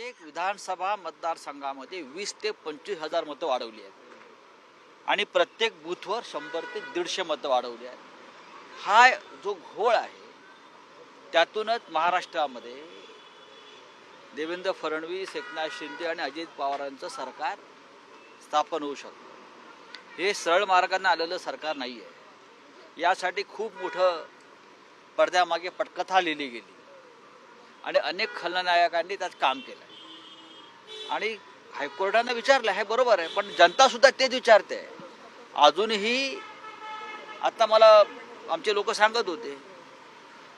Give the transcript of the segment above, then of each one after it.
प्रत्येक विधानसभा मतदारसंघामध्ये 20 ते 25 हजार मतं वाढवली आहेत आणि प्रत्येक बूथवर 100 ते 150 मतं वाढवली आहेत. हा जो घोळ आहे त्यातूनच महाराष्ट्रामध्ये देवेंद्र फडणवीस, एकनाथ शिंदे आणि अजित पवारांचं सरकार स्थापन होऊ शकतं. हे सरळ मार्गाने आलेलं सरकार नाही आहे. यासाठी खूप मोठं पडद्यामागे पटकथा लिहिली गेली आणि अनेक खलनायकांनी त्यात काम केलं आणि हायकोर्टानं विचारलं आहे, बरोबर आहे, पण जनतासुद्धा तेच विचारते. अजूनही आता मला आमचे लोक सांगत होते,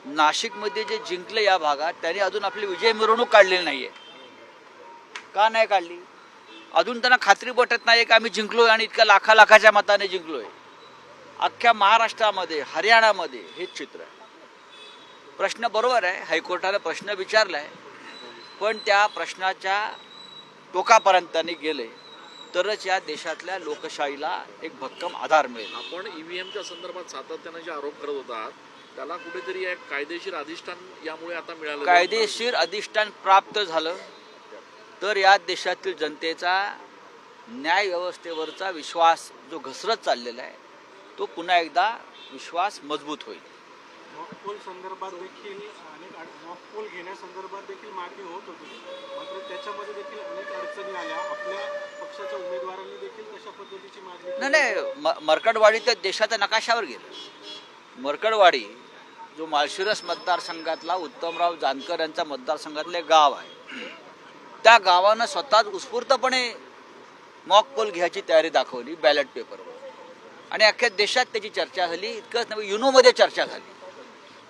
नाशिकमध्ये जे जिंकले या भागात त्यांनी अजून आपली विजय मिरवणूक काढलेली नाही आहे. का नाही काढली? अजून त्यांना खात्री वाटत नाही की आम्ही जिंकलोय आणि इतक्या लाखाच्या मताने जिंकलोय. अख्ख्या महाराष्ट्रामध्ये, हरियाणामध्ये हेच चित्र आहे. प्रश्न बरोबर आहे, हायकोर्टाने प्रश्न विचारला आहे, पण त्या प्रश्नाच्या टोकापर्यंत त्यांनी गेले तरच या देशातल्या लोकशाहीला एक भक्कम आधार मिळेल. आपण ईव्हीएमच्या संदर्भात सातत्याने जे आरोप करत होतात त्याला कुठेतरी एक कायदेशीर अधिष्ठान यामुळे आता मिळालं. कायदेशीर अधिष्ठान प्राप्त झालं तर या देशातील जनतेचा न्याय व्यवस्थेवरचा विश्वास जो घसरत चाललेला आहे तो पुन्हा एकदा विश्वास मजबूत होईल. मॉकपोल संदर्भात देखील अनेक मॉकपोल घेण्यासंदर्भात देखील मागणी होत होती, मात्र त्याच्यामध्ये देखील अनेक अडचणी आल्या. आपल्या पक्षाच्या उमेदवारांनी देखील तशा पद्धतीची मागणी नाही, मरकडवाडी तर देशाच्या नकाशावर गेलं. मरकडवाडी जो माळशिरस मतदारसंघातला उत्तमराव जानकर यांचा मतदारसंघातले गाव आहे, त्या गावानं स्वतःच उत्स्फूर्तपणे मॉकपोल घ्यायची तयारी दाखवली बॅलेट पेपरवर आणि अख्ख्या देशात त्याची चर्चा झाली. इतकंच नव्हे, युनोमध्ये चर्चा झाली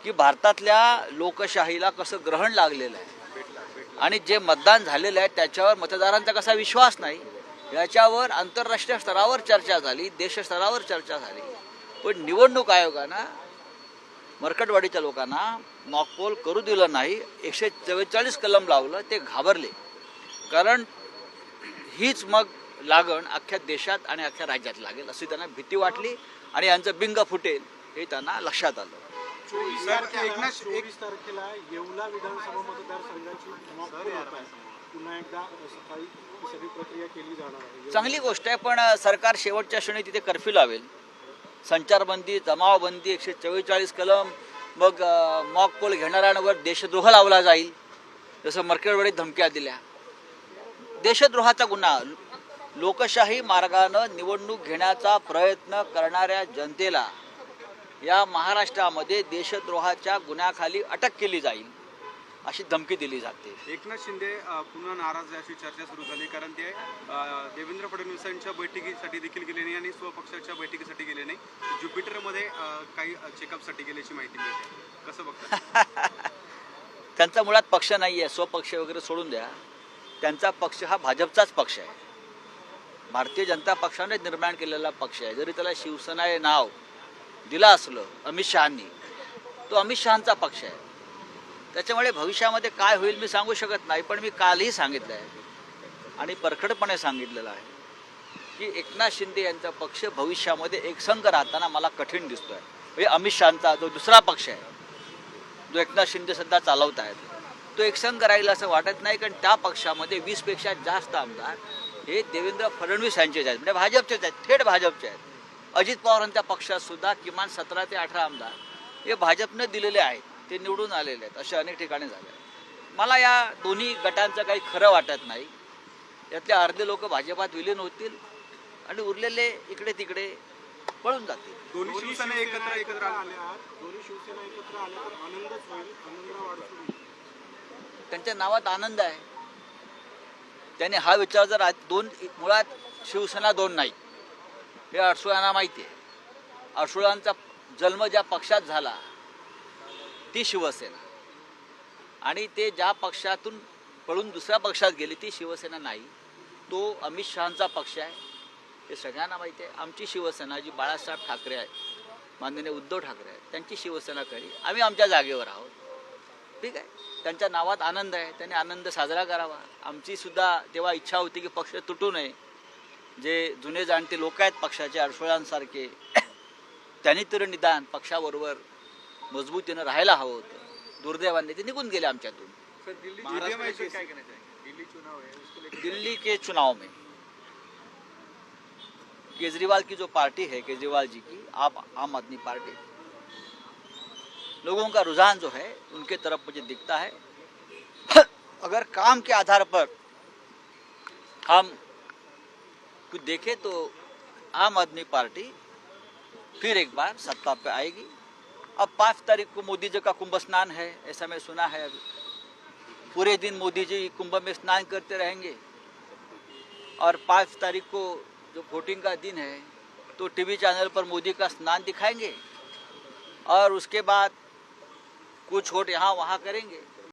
की भारतातल्या लोकशाहीला कसं ग्रहण लागलेलं आहे आणि जे मतदान झालेलं आहे त्याच्यावर मतदारांचा कसा विश्वास नाही याच्यावर आंतरराष्ट्रीय स्तरावर चर्चा झाली, देश स्तरावर चर्चा झाली. पण निवडणूक आयोगानं मरकटवाडीच्या लोकांना मॉकपोल करू दिलं नाही. 144 कलम लावलं. ते घाबरले, कारण हीच मग लागण अख्ख्या देशात आणि अख्ख्या राज्यात लागेल अशी त्यांना भीती वाटली आणि यांचं बिंग फुटेल हे त्यांना लक्षात आलं. 24 तारखेला येवला विधानसभा मतदारसंघाची मॉकपोल होत आहे. पुन्हा एकदा सकाळी सगळी प्रक्रिया केली जाणार आहे. चांगली गोष्ट आहे, पण सरकार शेवटच्या क्षणी तिथे कर्फ्यू लावेल. संचारबंदी, जमावबंदी, 144 कलम, मग मॉकपोल घेणाऱ्यांवर देशद्रोह लावला जाईल. जसं मरकटवाडीत धमक्या दिल्या. देशद्रोहाचा गुन्हा, लोकशाही मार्गानं निवडणूक घेण्याचा प्रयत्न करणाऱ्या जनतेला या महाराष्ट्रामध्ये देशद्रोहाच्या गुन्ह्याखाली अटक केली जाईल अशी धमकी दिली जाते. एकनाथ शिंदे पुन्हा नाराज अशी चर्चा सुरू झाली, कारण ते देवेंद्र फडणवीसांच्या बैठकीसाठी देखील गेले नाही आणि स्वपक्षाच्या बैठकीसाठी गेले नाही. ज्युपिटरमध्ये काही चेकअपसाठी गेल्याची माहिती मिळते. कसं बघता? त्यांचा मुळात पक्ष नाही आहे. स्वपक्ष वगैरे सोडून द्या. त्यांचा पक्ष हा भाजपचाच पक्ष आहे. भारतीय जनता पक्षाने निर्माण केलेला पक्ष आहे. जरी त्याला शिवसेना हे नाव दिलं असलं अमित शहांनी, तो अमित शहांचा पक्ष आहे. त्याच्यामुळे भविष्यामध्ये काय होईल मी सांगू शकत नाही, पण मी कालही सांगितलं आहे आणि परखडपणे सांगितलेलं आहे की एकनाथ शिंदे यांचा पक्ष भविष्यामध्ये एकसंघ राहताना मला कठीण दिसतोय. म्हणजे अमित शहांचा जो दुसरा पक्ष आहे, जो एकनाथ शिंदे सध्या चालवत आहेत, तो एकसंघ राहील असं वाटत नाही, कारण त्या पक्षामध्ये 20 पेक्षा जास्त आमदार हे देवेंद्र फडणवीस यांचेच आहेत, म्हणजे भाजपचेच आहेत, थेट भाजपचे आहेत. अजित पवारांच्या पक्षात सुद्धा किमान 17 ते 18 आमदार हे भाजपनं दिलेले आहेत, ते निवडून आलेले आहेत. अशा अनेक ठिकाणी झाले. मला या दोन्ही गटांचं काही खरं वाटत नाही. यातले अर्धे लोक भाजपात विलीन होतील आणि उरलेले इकडे तिकडे पळून जातील. दोन्ही शिवसेना एकत्र आल्या, दोन्ही शिवसेना एकत्र आल्या तर आनंदच होईल, आनंदराव अडसूळ. त्यांच्या नावात आनंद आहे. त्यांनी हा विचार जर दोन, मुळात शिवसेना दोन नाही हे अडसुळांना माहिती आहे. अडसुळांचा जन्म ज्या पक्षात झाला ती शिवसेना आणि ते ज्या पक्षातून पळून दुसऱ्या पक्षात गेली ती शिवसेना नाही. तो अमित शहांचा पक्ष आहे हे सगळ्यांना माहिती आहे. आमची शिवसेना जी बाळासाहेब ठाकरे आहे, माननीय उद्धव ठाकरे आहेत, त्यांची शिवसेना खरी. आम्ही आमच्या जागेवर आहोत. ठीक आहे, त्यांच्या नावात आनंद आहे, त्यांनी आनंद साजरा करावा. आमची सुद्धा तेव्हा इच्छा होती की पक्ष तुटू नये. जे जुने जाणते लोक आहेत पक्षाचे अडसुळांसारखे, त्यांनी तर निदान पक्षाबरोबर मजबूतीनं राहायला हवं होतं. दुर्दैवाने ते निघून गेले आमच्यातून. काय करण्यात दिल्ली चुनाव है उसको लेकर दिल्ली के चुनाव में केजरीवाल की जो पार्टी है, केजरीवाल जी की आम आदमी पार्टी, लोगों का रुझान जो है उनके तरफ मुझे दिखता है। अगर काम के आधार पर हम कुछ देखें तो आम आदमी पार्टी फिर एक बार सत्ता पे आएगी। अब 5 तारीख को मोदी जी का कुंभ स्नान है, ऐसा मैं सुना है। अभी पूरे दिन मोदी जी कुंभ में स्नान करते रहेंगे और 5 तारीख को जो वोटिंग का दिन है तो टीवी चैनल पर मोदी का स्नान दिखाएंगे और उसके बाद कुछ वोट यहाँ वहाँ करेंगे।